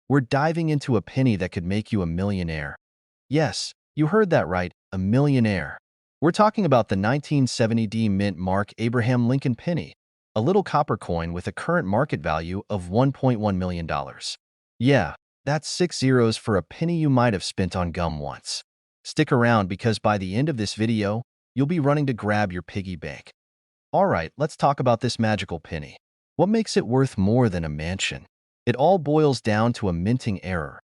We're diving into a penny that could make you a millionaire. Yes, you heard that right, a millionaire. We're talking about the 1970 mint mark Abraham Lincoln penny, a little copper coin with a current market value of $1.1 million. Yeah, that's 6 zeros for a penny you might have spent on gum once. Stick around because by the end of this video, you'll be running to grab your piggy bank. Alright, let's talk about this magical penny. What makes it worth more than a mansion? It all boils down to a minting error,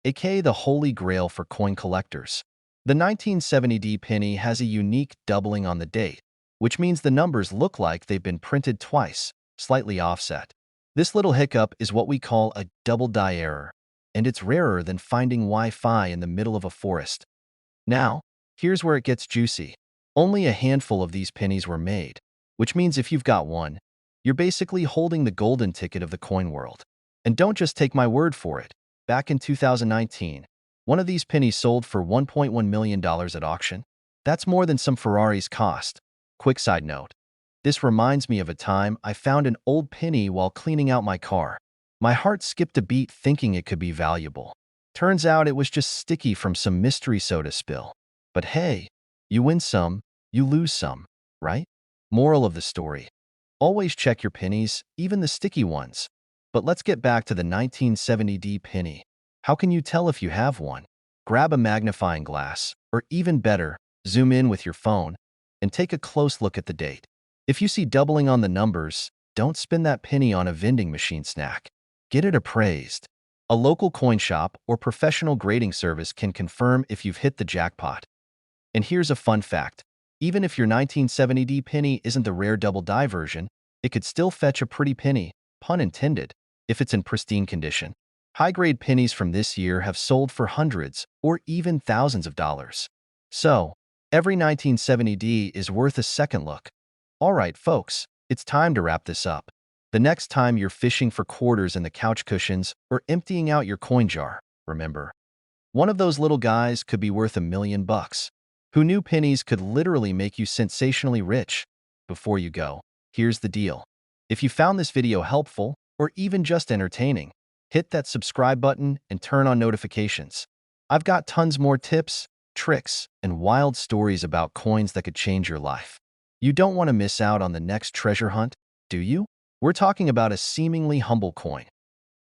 aka the holy grail for coin collectors. The 1970 penny has a unique doubling on the date, which means the numbers look like they've been printed twice, slightly offset. This little hiccup is what we call a double die error, and it's rarer than finding Wi-Fi in the middle of a forest. Now, here's where it gets juicy. Only a handful of these pennies were made, which means if you've got one, you're basically holding the golden ticket of the coin world. And don't just take my word for it. Back in 2019, one of these pennies sold for $1.1 million at auction. That's more than some Ferraris cost. Quick side note. This reminds me of a time I found an old penny while cleaning out my car. My heart skipped a beat thinking it could be valuable. Turns out it was just sticky from some mystery soda spill. But hey, you win some, you lose some, right? Moral of the story. Always check your pennies, even the sticky ones. But let's get back to the 1970 penny. How can you tell if you have one? Grab a magnifying glass, or even better, zoom in with your phone, and take a close look at the date. If you see doubling on the numbers, don't spend that penny on a vending machine snack. Get it appraised. A local coin shop or professional grading service can confirm if you've hit the jackpot. And here's a fun fact. Even if your 1970 penny isn't the rare double die version, it could still fetch a pretty penny, pun intended, if it's in pristine condition. High-grade pennies from this year have sold for hundreds or even thousands of dollars. So, every 1970 is worth a second look. Alright, folks, it's time to wrap this up. The next time you're fishing for quarters in the couch cushions or emptying out your coin jar, remember, one of those little guys could be worth $1 million. Who knew pennies could literally make you sensationally rich? Before you go, here's the deal. If you found this video helpful or even just entertaining, hit that subscribe button and turn on notifications. I've got tons more tips, tricks, and wild stories about coins that could change your life. You don't want to miss out on the next treasure hunt, do you? We're talking about a seemingly humble coin.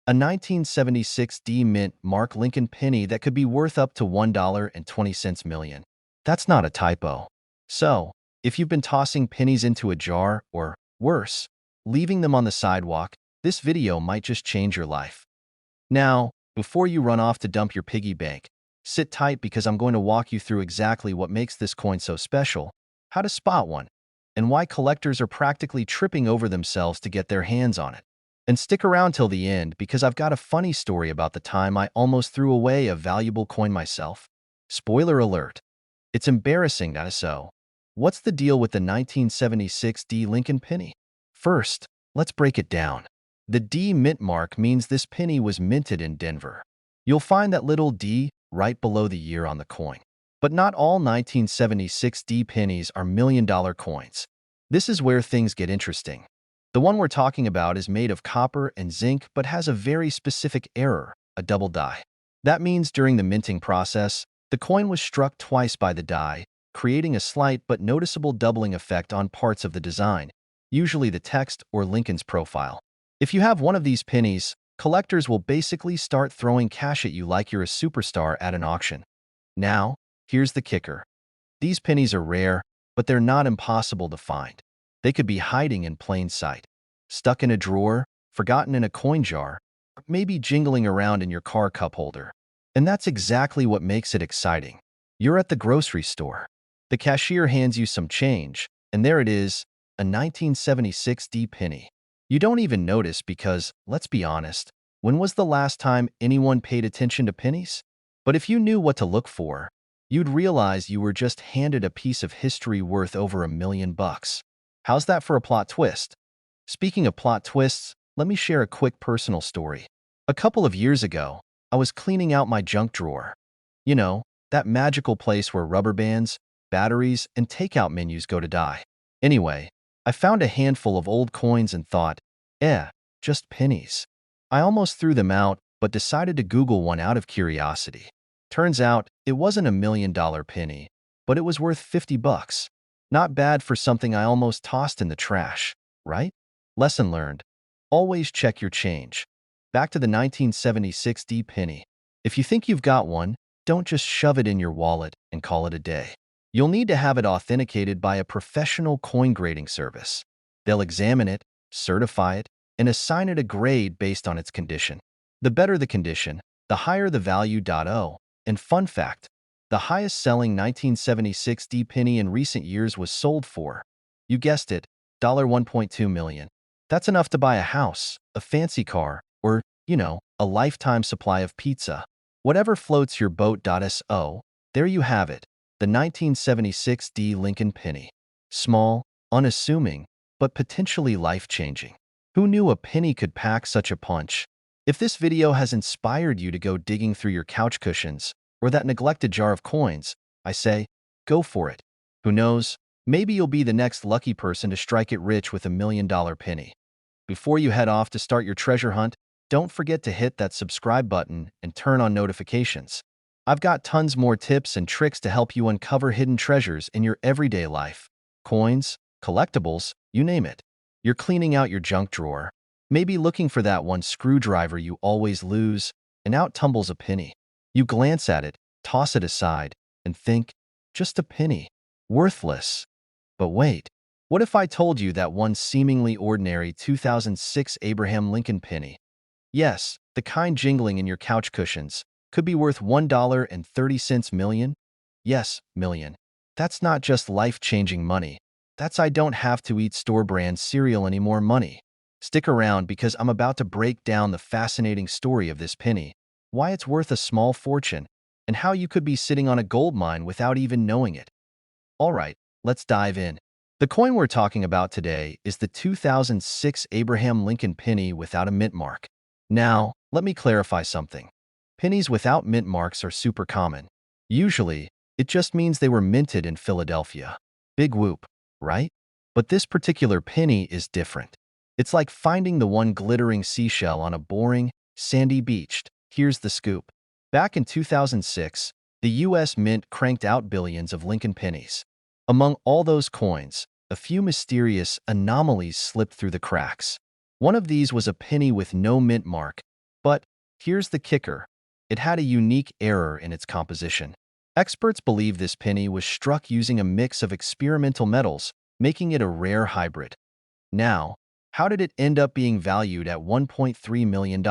A 1976 mint mark Lincoln penny that could be worth up to $1.20 million. That's not a typo. So, if you've been tossing pennies into a jar, or, worse, leaving them on the sidewalk, this video might just change your life. Now, before you run off to dump your piggy bank, sit tight because I'm going to walk you through exactly what makes this coin so special, how to spot one, and why collectors are practically tripping over themselves to get their hands on it. And stick around till the end because I've got a funny story about the time I almost threw away a valuable coin myself. Spoiler alert. It's embarrassing, so. What's the deal with the 1976 Lincoln penny? First, let's break it down. The D mint mark means this penny was minted in Denver. You'll find that little D right below the year on the coin. But not all 1976 pennies are million-dollar coins. This is where things get interesting. The one we're talking about is made of copper and zinc but has a very specific error, a double die. That means during the minting process, the coin was struck twice by the die, creating a slight but noticeable doubling effect on parts of the design, usually the text or Lincoln's profile. If you have one of these pennies, collectors will basically start throwing cash at you like you're a superstar at an auction. Now, here's the kicker. These pennies are rare, but they're not impossible to find. They could be hiding in plain sight, stuck in a drawer, forgotten in a coin jar, or maybe jingling around in your car cup holder. And that's exactly what makes it exciting. You're at the grocery store. The cashier hands you some change, and there it is, a 1976 penny. You don't even notice because, let's be honest, when was the last time anyone paid attention to pennies? But if you knew what to look for, you'd realize you were just handed a piece of history worth over $1 million. How's that for a plot twist? Speaking of plot twists, let me share a quick personal story. A couple of years ago, I was cleaning out my junk drawer. You know, that magical place where rubber bands, batteries, and takeout menus go to die. Anyway, I found a handful of old coins and thought, just pennies. I almost threw them out, but decided to Google one out of curiosity. Turns out, it wasn't $1 million penny, but it was worth 50 bucks. Not bad for something I almost tossed in the trash, right? Lesson learned. Always check your change. Back to the 1976 D penny. If you think you've got one, don't just shove it in your wallet and call it a day. You'll need to have it authenticated by a professional coin grading service. They'll examine it, certify it, and assign it a grade based on its condition. The better the condition, the higher the value. And fun fact, the highest selling 1976 D penny in recent years was sold for, you guessed it, $1.2 million. That's enough to buy a house, a fancy car, or, a lifetime supply of pizza. Whatever floats your boat. So, there you have it, the 1976 D Lincoln penny. Small, unassuming, but potentially life-changing. Who knew a penny could pack such a punch? If this video has inspired you to go digging through your couch cushions or that neglected jar of coins, I say, go for it. Who knows, maybe you'll be the next lucky person to strike it rich with $1 million penny. Before you head off to start your treasure hunt, don't forget to hit that subscribe button and turn on notifications. I've got tons more tips and tricks to help you uncover hidden treasures in your everyday life. Coins, collectibles, you name it. You're cleaning out your junk drawer, maybe looking for that one screwdriver you always lose, and out tumbles a penny. You glance at it, toss it aside, and think, just a penny. Worthless. But wait, what if I told you that one seemingly ordinary 2006 Abraham Lincoln penny, yes, the kind jingling in your couch cushions, could be worth $1.30 million? Yes, million. That's not just life-changing money. That's I don't have to eat store-brand cereal anymore money. Stick around because I'm about to break down the fascinating story of this penny, why it's worth a small fortune, and how you could be sitting on a gold mine without even knowing it. Alright, let's dive in. The coin we're talking about today is the 2006 Abraham Lincoln penny without a mint mark. Now, let me clarify something. Pennies without mint marks are super common. Usually, it just means they were minted in Philadelphia. Big whoop, right? But this particular penny is different. It's like finding the one glittering seashell on a boring, sandy beach. Here's the scoop. Back in 2006, the U.S. Mint cranked out billions of Lincoln pennies. Among all those coins, a few mysterious anomalies slipped through the cracks. One of these was a penny with no mint mark, but here's the kicker. It had a unique error in its composition. Experts believe this penny was struck using a mix of experimental metals, making it a rare hybrid. Now, how did it end up being valued at $1.3 million?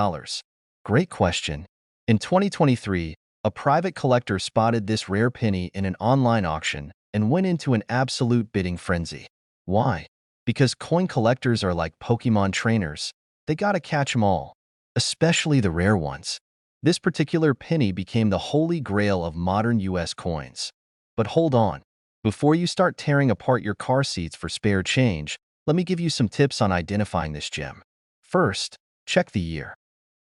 Great question. In 2023, a private collector spotted this rare penny in an online auction and went into an absolute bidding frenzy. Why? Because coin collectors are like Pokemon trainers. They gotta catch 'em all, especially the rare ones. This particular penny became the holy grail of modern U.S. coins. But hold on. Before you start tearing apart your car seats for spare change, let me give you some tips on identifying this gem. First, check the year.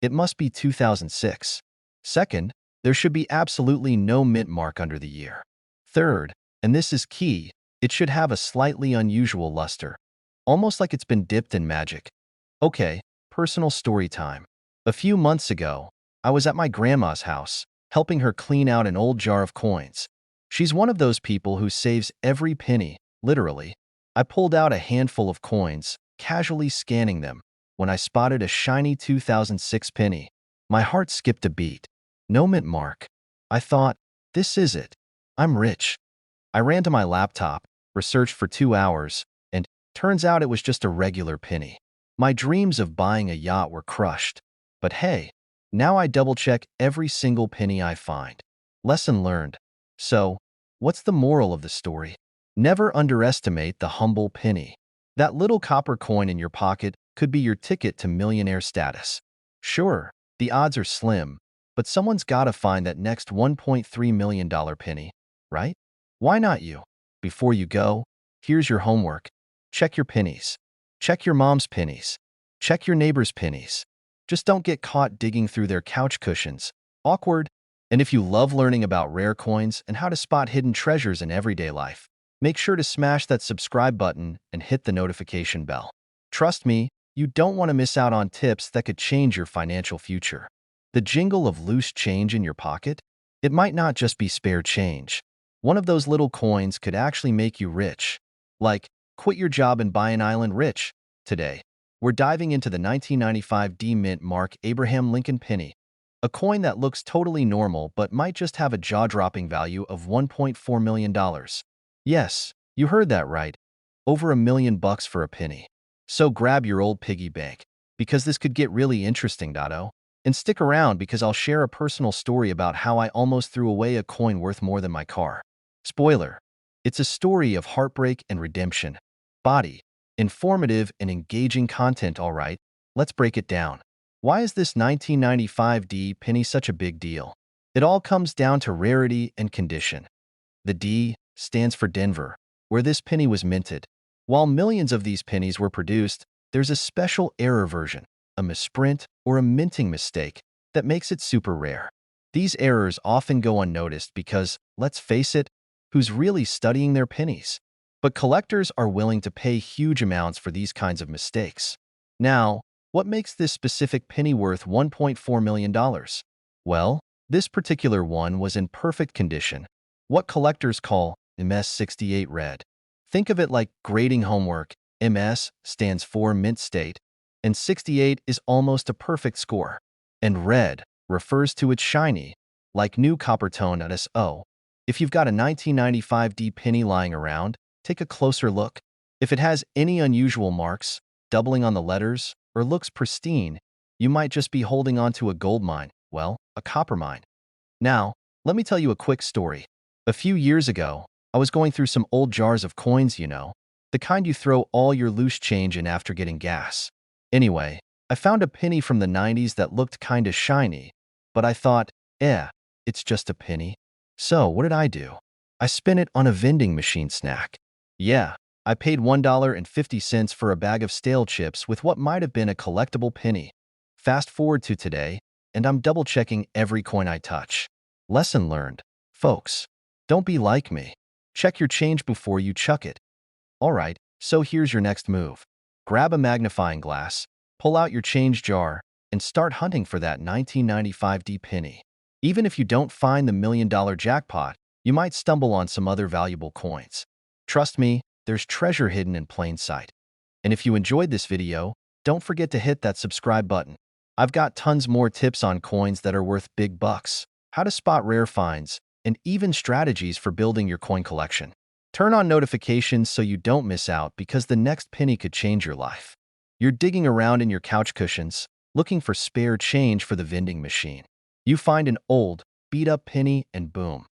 It must be 2006. Second, there should be absolutely no mint mark under the year. Third, and this is key, it should have a slightly unusual luster, almost like it's been dipped in magic. Okay, personal story time. A few months ago, I was at my grandma's house, helping her clean out an old jar of coins. She's one of those people who saves every penny, literally. I pulled out a handful of coins, casually scanning them, when I spotted a shiny 2006 penny. My heart skipped a beat. No mint mark. I thought, this is it. I'm rich. I ran to my laptop, researched for 2 hours, and turns out it was just a regular penny. My dreams of buying a yacht were crushed. But hey, now I double-check every single penny I find. Lesson learned. So, what's the moral of the story? Never underestimate the humble penny. That little copper coin in your pocket could be your ticket to millionaire status. Sure, the odds are slim, but someone's gotta find that next $1.3 million penny, right? Why not you? Before you go, here's your homework. Check your pennies. Check your mom's pennies. Check your neighbor's pennies. Just don't get caught digging through their couch cushions. Awkward. And if you love learning about rare coins and how to spot hidden treasures in everyday life, make sure to smash that subscribe button and hit the notification bell. Trust me, you don't want to miss out on tips that could change your financial future. The jingle of loose change in your pocket? It might not just be spare change. One of those little coins could actually make you rich. Like, quit your job and buy an island rich. Today, we're diving into the 1995 D Mint Mark Abraham Lincoln penny, a coin that looks totally normal but might just have a jaw-dropping value of $1.4 million. Yes, you heard that right. Over $1 million for a penny. So grab your old piggy bank, because this could get really interesting, Dotto. And stick around because I'll share a personal story about how I almost threw away a coin worth more than my car. Spoiler: it's a story of heartbreak and redemption. Body, informative and engaging content, all right. Let's break it down. Why is this 1995 D penny such a big deal? It all comes down to rarity and condition. The D stands for Denver, where this penny was minted. While millions of these pennies were produced, there's a special error version, a misprint or a minting mistake, that makes it super rare. These errors often go unnoticed because, let's face it, who's really studying their pennies? But collectors are willing to pay huge amounts for these kinds of mistakes. Now, what makes this specific penny worth $1.4 million? Well, this particular one was in perfect condition, what collectors call MS68 red. Think of it like grading homework. MS stands for mint state, and 68 is almost a perfect score. And red refers to its shiny, like new copper tone at SO. If you've got a 1995 D penny lying around, take a closer look. If it has any unusual marks, doubling on the letters, or looks pristine, you might just be holding on to a gold mine, well, a copper mine. Now, let me tell you a quick story. A few years ago, I was going through some old jars of coins, the kind you throw all your loose change in after getting gas. Anyway, I found a penny from the 90s that looked kinda shiny, but I thought, it's just a penny. So what did I do? I spin it on a vending machine snack. Yeah, I paid $1.50 for a bag of stale chips with what might have been a collectible penny. Fast forward to today, and I'm double-checking every coin I touch. Lesson learned. Folks, don't be like me. Check your change before you chuck it. Alright, so here's your next move. Grab a magnifying glass, pull out your change jar, and start hunting for that 1995 D penny. Even if you don't find the $1 million jackpot, you might stumble on some other valuable coins. Trust me, there's treasure hidden in plain sight. And if you enjoyed this video, don't forget to hit that subscribe button. I've got tons more tips on coins that are worth big bucks, how to spot rare finds, and even strategies for building your coin collection. Turn on notifications so you don't miss out because the next penny could change your life. You're digging around in your couch cushions, looking for spare change for the vending machine. You find an old, beat-up penny and boom.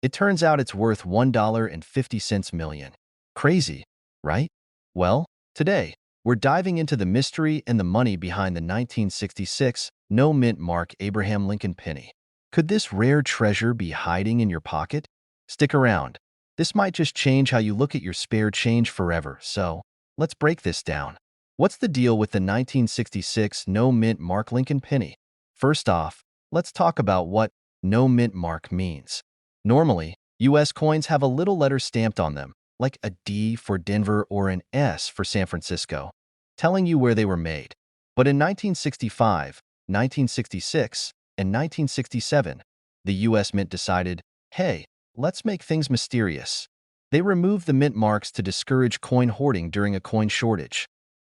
It turns out it's worth $1.50 million. Crazy, right? Well, today, we're diving into the mystery and the money behind the 1966 no-mint Mark Abraham Lincoln penny. Could this rare treasure be hiding in your pocket? Stick around. This might just change how you look at your spare change forever, so let's break this down. What's the deal with the 1966 no-mint Mark Lincoln penny? First off, let's talk about what no-mint mark means. Normally, US coins have a little letter stamped on them, like a D for Denver or an S for San Francisco, telling you where they were made. But in 1965, 1966, and 1967, the US Mint decided, hey, let's make things mysterious. They removed the mint marks to discourage coin hoarding during a coin shortage.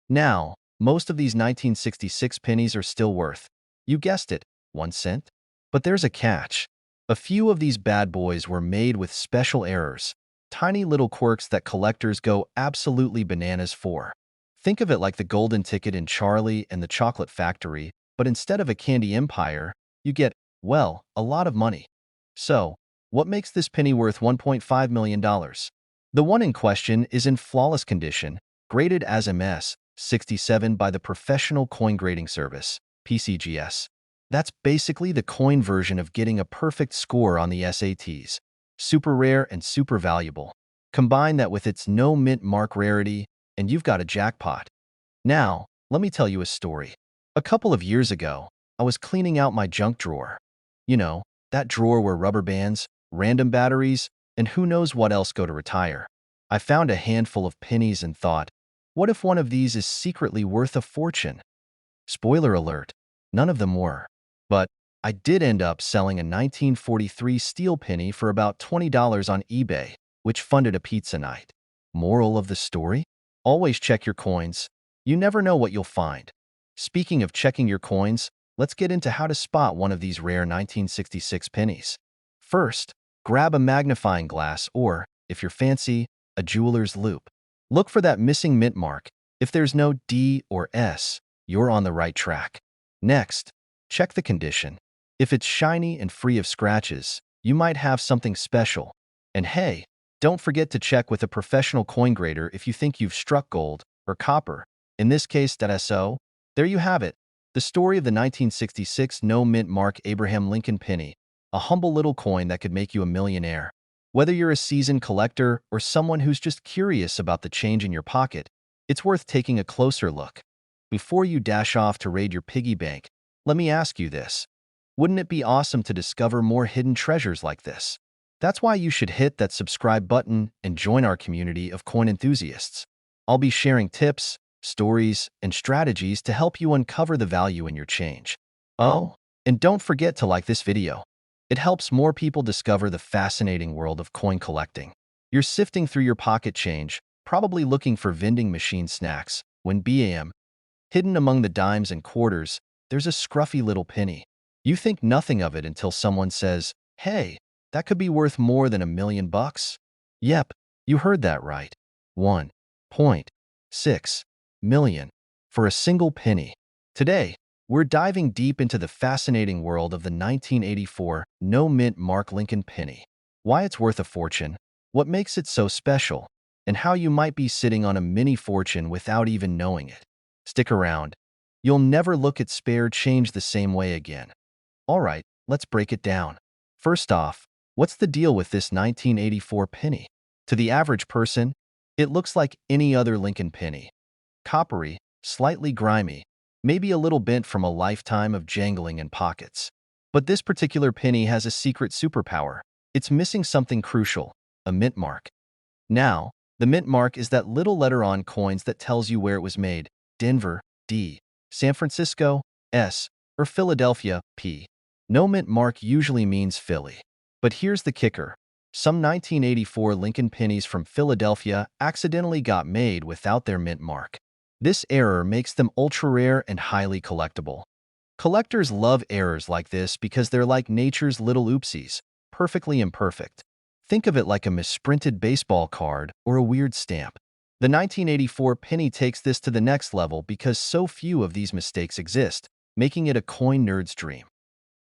Now, most of these 1966 pennies are still worth, you guessed it, 1 cent? But there's a catch. A few of these bad boys were made with special errors, tiny little quirks that collectors go absolutely bananas for. Think of it like the golden ticket in Charlie and the Chocolate Factory, but instead of a candy empire, you get, well, a lot of money. So, what makes this penny worth $1.5 million? The one in question is in flawless condition, graded as MS67 by the Professional Coin Grading Service, PCGS. That's basically the coin version of getting a perfect score on the SATs. Super rare and super valuable. Combine that with its no-mint mark rarity, and you've got a jackpot. Now, let me tell you a story. A couple of years ago, I was cleaning out my junk drawer. You know, that drawer where rubber bands, random batteries, and who knows what else go to retire. I found a handful of pennies and thought, what if one of these is secretly worth a fortune? Spoiler alert, none of them were. But I did end up selling a 1943 steel penny for about $20 on eBay, which funded a pizza night. Moral of the story? Always check your coins. You never know what you'll find. Speaking of checking your coins, let's get into how to spot one of these rare 1966 pennies. First, grab a magnifying glass or, if you're fancy, a jeweler's loupe. Look for that missing mint mark. If there's no D or S, you're on the right track. Next, check the condition. If it's shiny and free of scratches, you might have something special. And hey, don't forget to check with a professional coin grader if you think you've struck gold or copper. In this case, .so. There you have it. The story of the 1966 no mint mark Abraham Lincoln penny, a humble little coin that could make you a millionaire. Whether you're a seasoned collector or someone who's just curious about the change in your pocket, it's worth taking a closer look. Before you dash off to raid your piggy bank, let me ask you this. Wouldn't it be awesome to discover more hidden treasures like this? That's why you should hit that subscribe button and join our community of coin enthusiasts. I'll be sharing tips, stories, and strategies to help you uncover the value in your change. Oh, and don't forget to like this video. It helps more people discover the fascinating world of coin collecting. You're sifting through your pocket change, probably looking for vending machine snacks, when bam, hidden among the dimes and quarters, there's a scruffy little penny. You think nothing of it until someone says, "Hey, that could be worth more than $1,000,000." Yep, you heard that right. 1.6 million for a single penny. Today, we're diving deep into the fascinating world of the 1984 no mint mark Lincoln penny. Why it's worth a fortune, what makes it so special, and how you might be sitting on a mini fortune without even knowing it. Stick around. You'll never look at spare change the same way again. All right, let's break it down. First off, what's the deal with this 1984 penny? To the average person, it looks like any other Lincoln penny. Coppery, slightly grimy, maybe a little bent from a lifetime of jangling in pockets. But this particular penny has a secret superpower. It's missing something crucial, a mint mark. Now, the mint mark is that little letter on coins that tells you where it was made: Denver, D, San Francisco, S, or Philadelphia, P. No mint mark usually means Philly. But here's the kicker. Some 1984 Lincoln pennies from Philadelphia accidentally got made without their mint mark. This error makes them ultra-rare and highly collectible. Collectors love errors like this because they're like nature's little oopsies, perfectly imperfect. Think of it like a misprinted baseball card or a weird stamp. The 1984 penny takes this to the next level because so few of these mistakes exist, making it a coin nerd's dream.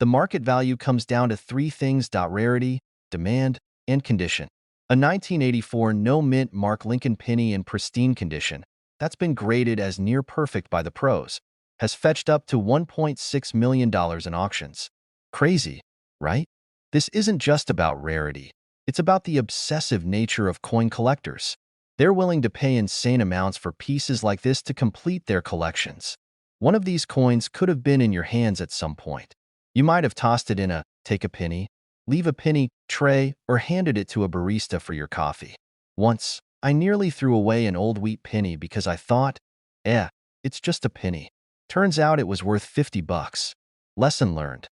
The market value comes down to three things: rarity, demand, and condition. A 1984 no mint mark Lincoln penny in pristine condition, that's been graded as near perfect by the pros, has fetched up to $1.6 million in auctions. Crazy, right? This isn't just about rarity. It's about the obsessive nature of coin collectors. They're willing to pay insane amounts for pieces like this to complete their collections. One of these coins could have been in your hands at some point. You might have tossed it in a take a penny, leave a penny tray, or handed it to a barista for your coffee. Once, I nearly threw away an old wheat penny because I thought, it's just a penny. Turns out it was worth $50. Lesson learned.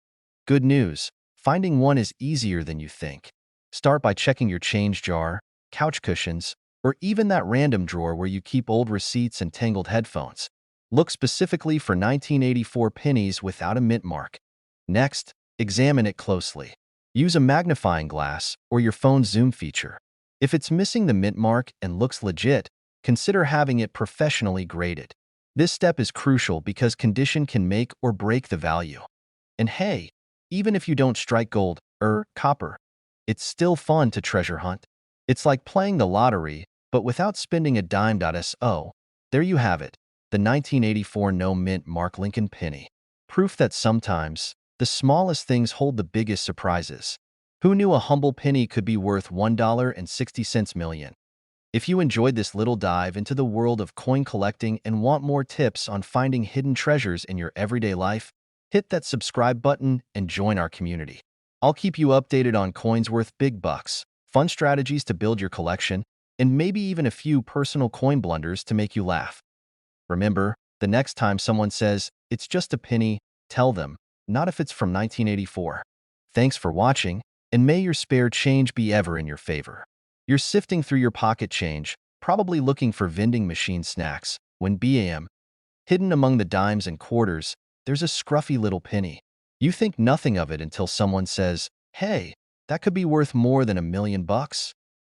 Good news, finding one is easier than you think. Start by checking your change jar, couch cushions, or even that random drawer where you keep old receipts and tangled headphones. Look specifically for 1984 pennies without a mint mark. Next, examine it closely. Use a magnifying glass or your phone's zoom feature. If it's missing the mint mark and looks legit, consider having it professionally graded. This step is crucial because condition can make or break the value. And hey, even if you don't strike gold or copper, it's still fun to treasure hunt. It's like playing the lottery, but without spending a dime. So, there you have it, the 1984 no mint mark Lincoln penny. Proof that sometimes, the smallest things hold the biggest surprises. Who knew a humble penny could be worth $1.60 million? If you enjoyed this little dive into the world of coin collecting and want more tips on finding hidden treasures in your everyday life, hit that subscribe button and join our community. I'll keep you updated on coins worth big bucks, fun strategies to build your collection, and maybe even a few personal coin blunders to make you laugh. Remember, the next time someone says, "It's just a penny," tell them, not if it's from 1984. Thanks for watching, and may your spare change be ever in your favor. You're sifting through your pocket change, probably looking for vending machine snacks, when bam, hidden among the dimes and quarters, there's a scruffy little penny. You think nothing of it until someone says, "Hey, that could be worth more than $1 million."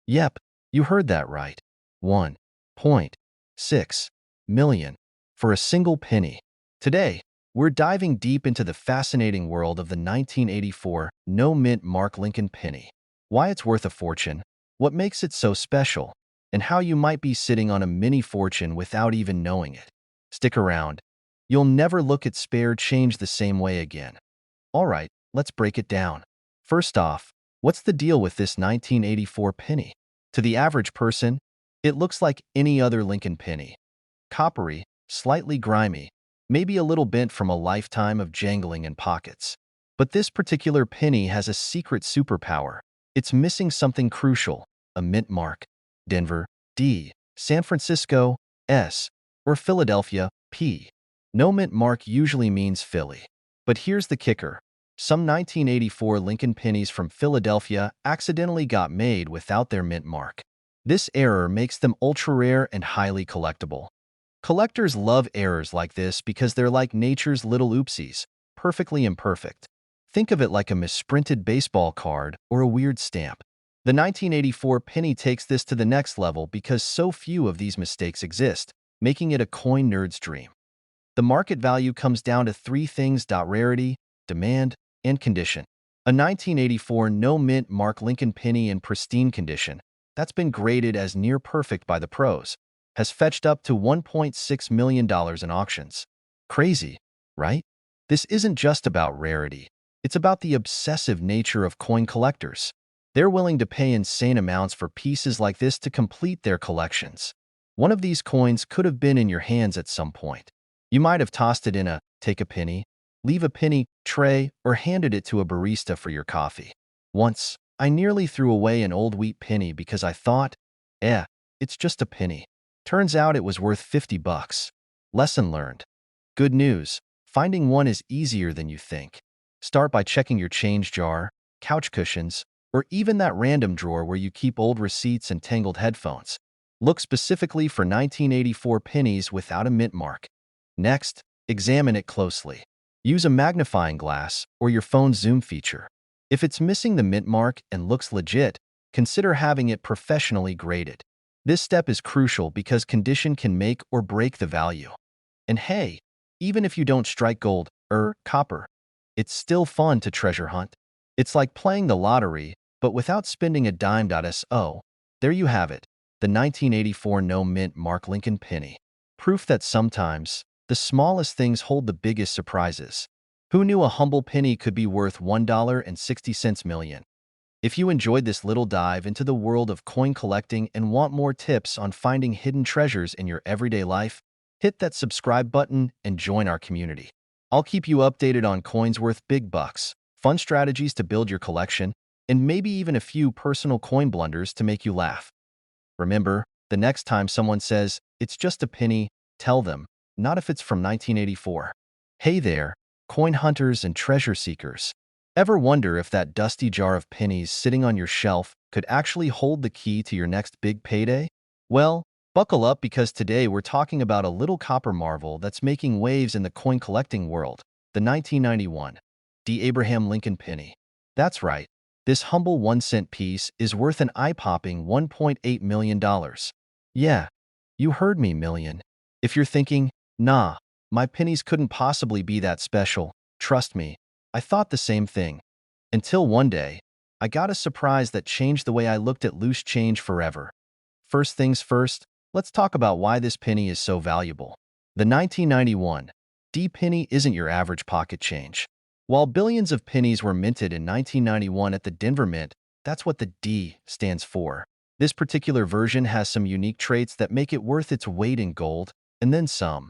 Yep, you heard that right. 1.6 million for a single penny. Today, we're diving deep into the fascinating world of the 1984 no-mint Mark Lincoln penny. Why it's worth a fortune, what makes it so special, and how you might be sitting on a mini fortune without even knowing it. Stick around. You'll never look at spare change the same way again. All right, let's break it down. First off, what's the deal with this 1984 penny? To the average person, it looks like any other Lincoln penny. Coppery, slightly grimy, maybe a little bent from a lifetime of jangling in pockets. But this particular penny has a secret superpower. It's missing something crucial: a mint mark. Denver, D. San Francisco, S. Or Philadelphia, P. No mint mark usually means Philly. But here's the kicker. Some 1984 Lincoln pennies from Philadelphia accidentally got made without their mint mark. This error makes them ultra-rare and highly collectible. Collectors love errors like this because they're like nature's little oopsies, perfectly imperfect. Think of it like a misprinted baseball card or a weird stamp. The 1984 penny takes this to the next level because so few of these mistakes exist, making it a coin nerd's dream. The market value comes down to three things: rarity, demand, and condition. A 1984 no-mint Mark Lincoln penny in pristine condition, that's been graded as near perfect by the pros, has fetched up to $1.6 million in auctions. Crazy, right? This isn't just about rarity. It's about the obsessive nature of coin collectors. They're willing to pay insane amounts for pieces like this to complete their collections. One of these coins could have been in your hands at some point. You might have tossed it in a take a penny, leave a penny tray, or handed it to a barista for your coffee. Once, I nearly threw away an old wheat penny because I thought, it's just a penny. Turns out it was worth $50. Lesson learned. Good news, finding one is easier than you think. Start by checking your change jar, couch cushions, or even that random drawer where you keep old receipts and tangled headphones. Look specifically for 1984 pennies without a mint mark. Next, examine it closely. Use a magnifying glass or your phone's zoom feature. If it's missing the mint mark and looks legit, consider having it professionally graded. This step is crucial because condition can make or break the value. And hey, even if you don't strike gold or copper, it's still fun to treasure hunt. It's like playing the lottery, but without spending a dime. So, there you have it, the 1984 no-mint Mark Lincoln penny. Proof that sometimes, the smallest things hold the biggest surprises. Who knew a humble penny could be worth $1.60 million? If you enjoyed this little dive into the world of coin collecting and want more tips on finding hidden treasures in your everyday life, hit that subscribe button and join our community. I'll keep you updated on coins worth big bucks, fun strategies to build your collection, and maybe even a few personal coin blunders to make you laugh. Remember, the next time someone says, "It's just a penny," tell them, not if it's from 1984. Hey there, coin hunters and treasure seekers. Ever wonder if that dusty jar of pennies sitting on your shelf could actually hold the key to your next big payday? Well, buckle up because today we're talking about a little copper marvel that's making waves in the coin collecting world, the 1991 D. Abraham Lincoln penny. That's right, this humble 1-cent piece is worth an eye-popping $1.8 million. Yeah, you heard me, million. If you're thinking, nah, my pennies couldn't possibly be that special, trust me, I thought the same thing. Until one day, I got a surprise that changed the way I looked at loose change forever. First things first, let's talk about why this penny is so valuable. The 1991 D penny isn't your average pocket change. While billions of pennies were minted in 1991 at the Denver Mint, that's what the D stands for. This particular version has some unique traits that make it worth its weight in gold, and then some.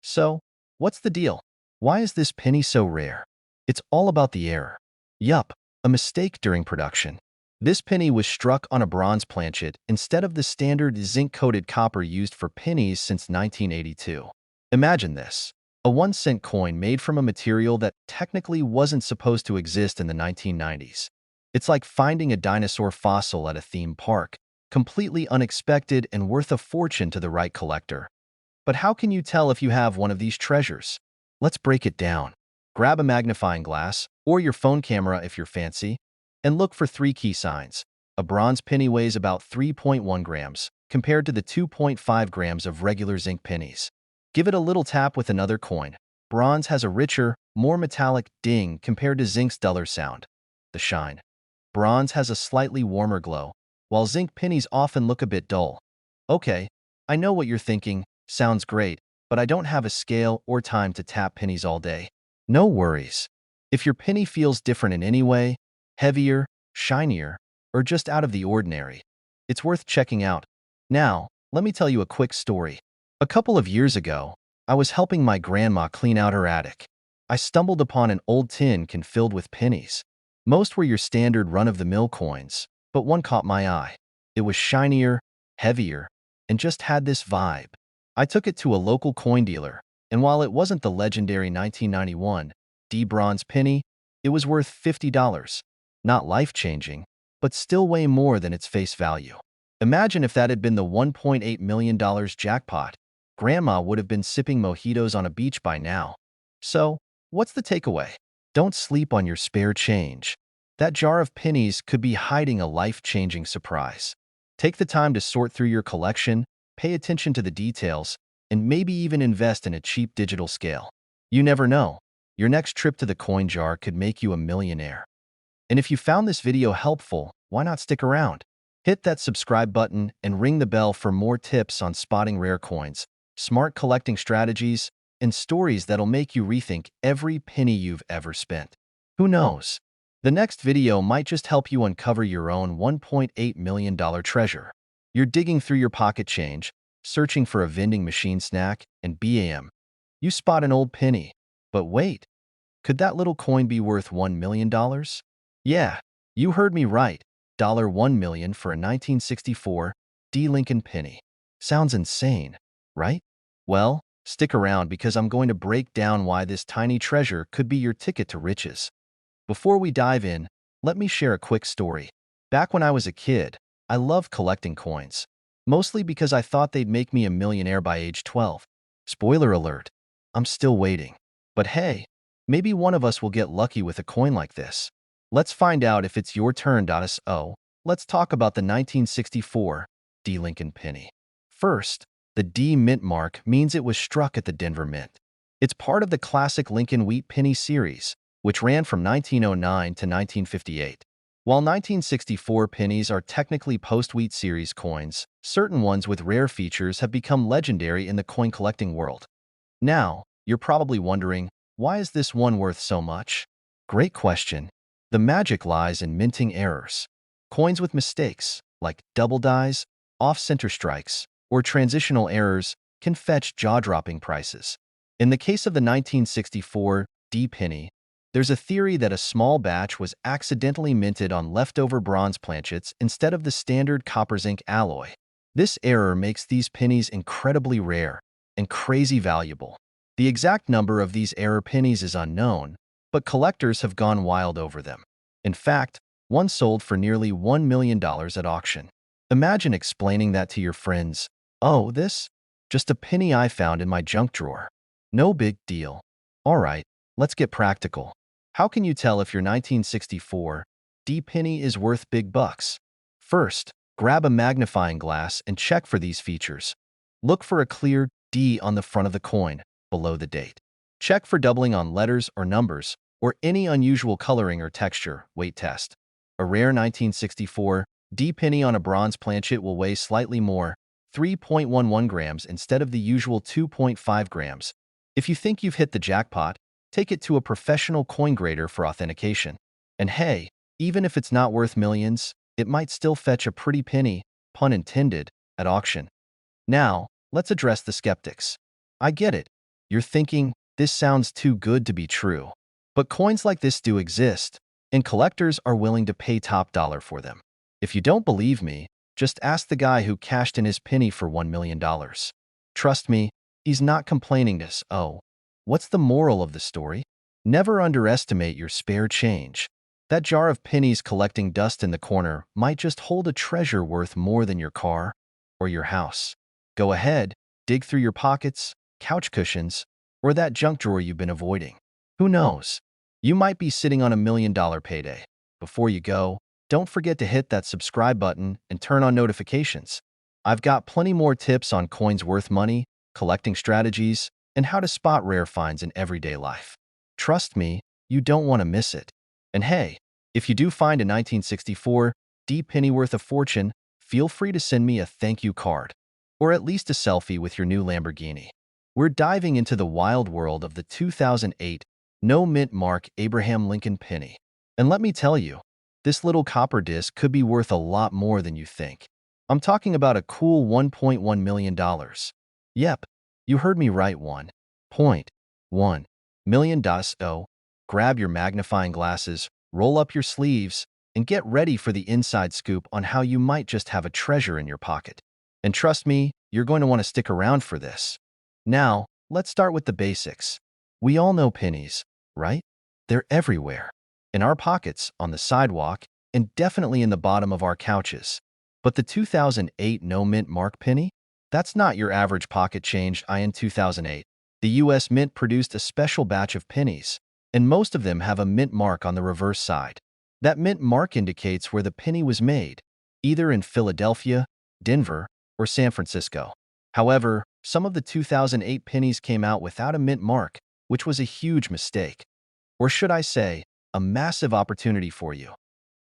So, what's the deal? Why is this penny so rare? It's all about the error. Yup, a mistake during production. This penny was struck on a bronze planchet instead of the standard zinc-coated copper used for pennies since 1982. Imagine this. A 1-cent coin made from a material that technically wasn't supposed to exist in the 1990s. It's like finding a dinosaur fossil at a theme park, completely unexpected and worth a fortune to the right collector. But how can you tell if you have one of these treasures? Let's break it down. Grab a magnifying glass, or your phone camera if you're fancy, and look for 3 key signs. A bronze penny weighs about 3.1 grams, compared to the 2.5 grams of regular zinc pennies. Give it a little tap with another coin. Bronze has a richer, more metallic ding compared to zinc's duller sound. The shine. Bronze has a slightly warmer glow, while zinc pennies often look a bit dull. Okay, I know what you're thinking. Sounds great, but I don't have a scale or time to tap pennies all day. No worries. If your penny feels different in any way, heavier, shinier, or just out of the ordinary, it's worth checking out. Now, let me tell you a quick story. A couple of years ago, I was helping my grandma clean out her attic. I stumbled upon an old tin can filled with pennies. Most were your standard run-of-the-mill coins, but one caught my eye. It was shinier, heavier, and just had this vibe. I took it to a local coin dealer, and while it wasn't the legendary 1991 D bronze penny, it was worth $50. Not life-changing, but still way more than its face value. Imagine if that had been the $1.8 million jackpot. Grandma would have been sipping mojitos on a beach by now. So, what's the takeaway? Don't sleep on your spare change. That jar of pennies could be hiding a life-changing surprise. Take the time to sort through your collection, pay attention to the details, and maybe even invest in a cheap digital scale. You never know. Your next trip to the coin jar could make you a millionaire. And if you found this video helpful, why not stick around? Hit that subscribe button and ring the bell for more tips on spotting rare coins, smart collecting strategies, and stories that'll make you rethink every penny you've ever spent. Who knows? The next video might just help you uncover your own $1.8 million treasure. You're digging through your pocket change, searching for a vending machine snack, and bam, you spot an old penny. But wait, could that little coin be worth $1 million? Yeah, you heard me right. $1 million for a 1964 D Lincoln penny. Sounds insane, right? Well, stick around because I'm going to break down why this tiny treasure could be your ticket to riches. Before we dive in, let me share a quick story. Back when I was a kid, I loved collecting coins, mostly because I thought they'd make me a millionaire by age 12. Spoiler alert, I'm still waiting. But hey, maybe one of us will get lucky with a coin like this. Let's find out if it's your turn. So, let's talk about the 1964 D Lincoln penny. First, the D mint mark means it was struck at the Denver Mint. It's part of the classic Lincoln Wheat penny series, which ran from 1909 to 1958. While 1964 pennies are technically post-Wheat series coins, certain ones with rare features have become legendary in the coin collecting world. Now, you're probably wondering, why is this one worth so much? Great question. The magic lies in minting errors. Coins with mistakes, like double dies, off-center strikes, or transitional errors, can fetch jaw-dropping prices. In the case of the 1964 D penny, there's a theory that a small batch was accidentally minted on leftover bronze planchets instead of the standard copper-zinc alloy. This error makes these pennies incredibly rare and crazy valuable. The exact number of these error pennies is unknown, but collectors have gone wild over them. In fact, one sold for nearly $1 million at auction. Imagine explaining that to your friends. Oh, this? Just a penny I found in my junk drawer. No big deal. All right, let's get practical. How can you tell if your 1964 D penny is worth big bucks? First, grab a magnifying glass and check for these features. Look for a clear D on the front of the coin, below the date. Check for doubling on letters or numbers, or any unusual coloring or texture. Weight test. A rare 1964 D penny on a bronze planchet will weigh slightly more, 3.11 grams instead of the usual 2.5 grams. If you think you've hit the jackpot, take it to a professional coin grader for authentication. And hey, even if it's not worth millions, it might still fetch a pretty penny, pun intended, at auction. Now, let's address the skeptics. I get it. You're thinking, this sounds too good to be true. But coins like this do exist, and collectors are willing to pay top dollar for them. If you don't believe me, just ask the guy who cashed in his penny for $1 million. Trust me, he's not complaining this. Oh, What's the moral of the story? Never underestimate your spare change. That jar of pennies collecting dust in the corner might just hold a treasure worth more than your car or your house. Go ahead, dig through your pockets, couch cushions, or that junk drawer you've been avoiding. Who knows? You might be sitting on $1 million payday. Before you go, don't forget to hit that subscribe button and turn on notifications. I've got plenty more tips on coins worth money, collecting strategies, and how to spot rare finds in everyday life. Trust me, you don't want to miss it. And hey, if you do find a 1964 D penny worth of fortune, feel free to send me a thank you card, or at least a selfie with your new Lamborghini. We're diving into the wild world of the 2008 no mint mark Abraham Lincoln penny. And let me tell you, this little copper disc could be worth a lot more than you think. I'm talking about a cool $1.1 million. Yep, you heard me right, $1.1 million. Oh, grab your magnifying glasses, roll up your sleeves, and get ready for the inside scoop on how you might just have a treasure in your pocket. And trust me, you're going to want to stick around for this. Now, let's start with the basics. We all know pennies, right? They're everywhere. In our pockets, on the sidewalk, and definitely in the bottom of our couches. But the 2008 no mint mark penny? That's not your average pocket change. In 2008, the U.S. Mint produced a special batch of pennies, and most of them have a mint mark on the reverse side. That mint mark indicates where the penny was made, either in Philadelphia, Denver, or San Francisco. However, some of the 2008 pennies came out without a mint mark, which was a huge mistake. Or should I say, a massive opportunity for you.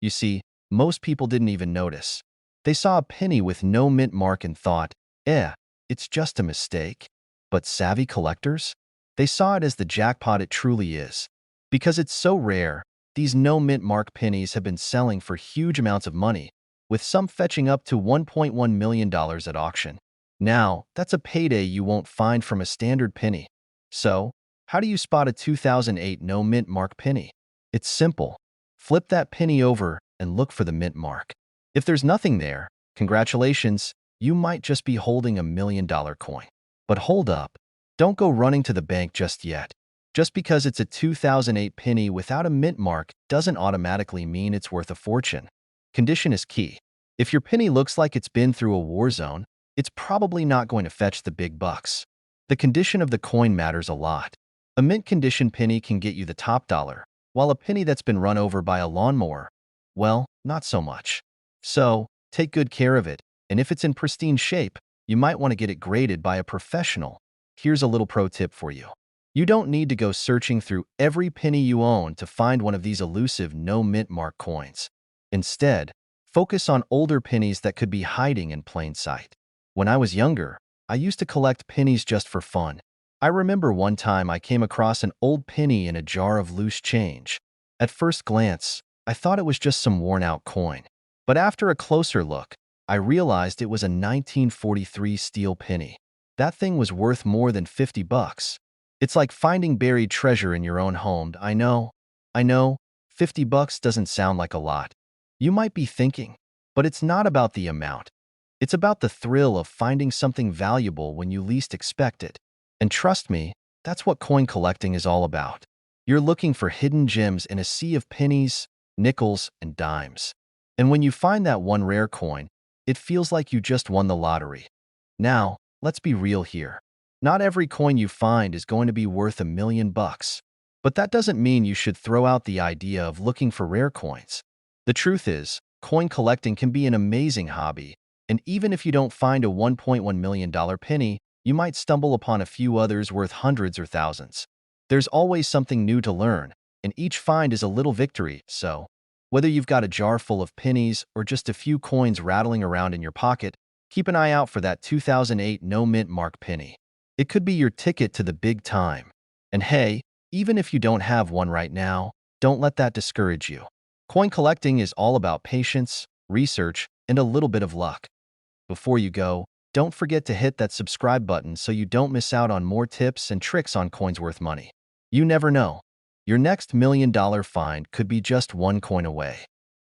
You see, most people didn't even notice. They saw a penny with no mint mark and thought, it's just a mistake. But savvy collectors? They saw it as the jackpot it truly is. Because it's so rare, these no mint mark pennies have been selling for huge amounts of money, with some fetching up to $1.1 million at auction. Now, that's a payday you won't find from a standard penny. So, how do you spot a 2008 no mint mark penny? It's simple. Flip that penny over and look for the mint mark. If there's nothing there, congratulations, you might just be holding $1 million coin. But hold up. Don't go running to the bank just yet. Just because it's a 2008 penny without a mint mark doesn't automatically mean it's worth a fortune. Condition is key. If your penny looks like it's been through a war zone, it's probably not going to fetch the big bucks. The condition of the coin matters a lot. A mint condition penny can get you the top dollar, while a penny that's been run over by a lawnmower, well, not so much. So, take good care of it, and if it's in pristine shape, you might want to get it graded by a professional. Here's a little pro tip for you. You don't need to go searching through every penny you own to find one of these elusive no mint mark coins. Instead, focus on older pennies that could be hiding in plain sight. When I was younger, I used to collect pennies just for fun. I remember one time I came across an old penny in a jar of loose change. At first glance, I thought it was just some worn-out coin. But after a closer look, I realized it was a 1943 steel penny. That thing was worth more than 50 bucks. It's like finding buried treasure in your own home. I know, 50 bucks doesn't sound like a lot. You might be thinking, but it's not about the amount. It's about the thrill of finding something valuable when you least expect it. And trust me, that's what coin collecting is all about. You're looking for hidden gems in a sea of pennies, nickels, and dimes. And when you find that one rare coin, it feels like you just won the lottery. Now, let's be real here. Not every coin you find is going to be worth $1 million. But that doesn't mean you should throw out the idea of looking for rare coins. The truth is, coin collecting can be an amazing hobby, and even if you don't find a $1.1 million penny, you might stumble upon a few others worth hundreds or thousands. There's always something new to learn, and each find is a little victory, so whether you've got a jar full of pennies or just a few coins rattling around in your pocket, keep an eye out for that 2008 no mint mark penny. It could be your ticket to the big time. And hey, even if you don't have one right now, don't let that discourage you. Coin collecting is all about patience, research, and a little bit of luck. Before you go, don't forget to hit that subscribe button so you don't miss out on more tips and tricks on coins worth money. You never know. Your next $1 million find could be just one coin away.